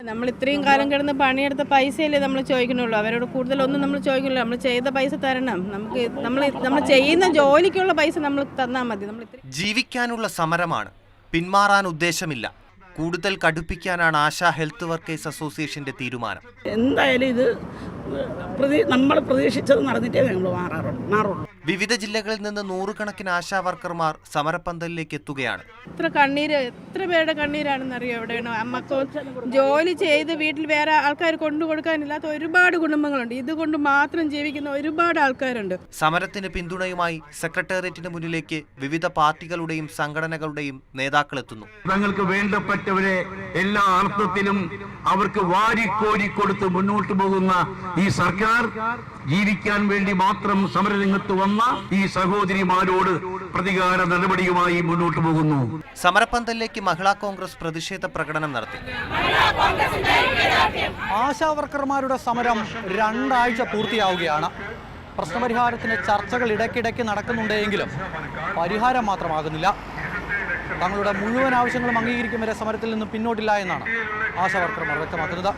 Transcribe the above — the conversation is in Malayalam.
നമ്മൾ ഇത്രയും കാലം കിടന്ന് പണിയെടുത്ത പൈസയല്ലേ നമ്മൾ ചോദിക്കണുള്ളൂ. അവരോട് കൂടുതലൊന്നും നമ്മൾ ചോദിക്കണില്ല. നമ്മൾ ചെയ്ത പൈസ തരണം. നമുക്ക് നമ്മൾ ചെയ്യുന്ന ജോലിക്കുള്ള പൈസ നമ്മൾ തന്നാൽ മതി. ജീവിക്കാനുള്ള സമരമാണ്, പിന്മാറാൻ ഉദ്ദേശമില്ല. കൂടുതൽ കടുപ്പിക്കാനാണ് ആശാ ഹെൽത്ത് വർക്കേഴ്സ് അസോസിയേഷന്റെ തീരുമാനം. എന്തായാലും ഇത് നമ്മൾ പ്രതീക്ഷിച്ചത് നടന്നിട്ടേ നമ്മൾ മാറുള്ളൂ. വിവിധ ജില്ലകളിൽ നിന്ന് നൂറുകണക്കിന് ആശാ വർക്കർമാർ സമരപ്പന്തലിലേക്ക് എത്തുകയാണ്. എത്ര പേരുടെ കണ്ണീരാണെന്നറിയോ. എവിടെയാണോ അമ്മക്കോ ജോലി ചെയ്ത് വീട്ടിൽ വേറെ ആൾക്കാർ കൊണ്ടു കൊടുക്കാനില്ലാത്ത ഒരുപാട് കുടുംബങ്ങളുണ്ട്. ഇതുകൊണ്ട് മാത്രം ജീവിക്കുന്ന ഒരുപാട് ആൾക്കാരുണ്ട്. സമരത്തിന് പിന്തുണയുമായി സെക്രട്ടേറിയറ്റിന് മുന്നിലേക്ക് വിവിധ പാർട്ടികളുടെയും സംഘടനകളുടെയും നേതാക്കൾ എത്തുന്നു. തങ്ങൾക്ക് വേണ്ടപ്പെട്ടവരെ എല്ലാ അർത്ഥത്തിലും അവർക്ക് വാരിക്കോരി കൊടുത്ത് മുന്നോട്ട് പോകുന്ന ഈ സർക്കാർ ജീവിക്കാൻ വേണ്ടി മാത്രം സമരരംഗത്ത് വന്ന ഈ സഹോദരിമാരോട് പ്രതികാര നടപടിയുമായി മുന്നോട്ട് പോകുന്നു. സമരപ്പന്തലിലേക്ക് മഹിളാ കോൺഗ്രസ് പ്രതിഷേധ പ്രകടനം നടത്തി. ആശാ വർക്കർമാരുടെ സമരം 2 ആഴ്ച പൂർത്തിയാവുകയാണ്. പ്രശ്നപരിഹാരത്തിന് ചർച്ചകൾ ഇടയ്ക്കിടയ്ക്ക് നടക്കുന്നുണ്ടെങ്കിലും പരിഹാരം മാത്രമാകുന്നില്ല. തങ്ങളുടെ മുഴുവൻ ആവശ്യങ്ങളും അംഗീകരിക്കും വരെ സമരത്തിൽ നിന്നും പിന്നോട്ടില്ല എന്നാണ് ആശാ വർക്കർമാർ വ്യക്തമാക്കുന്നത്.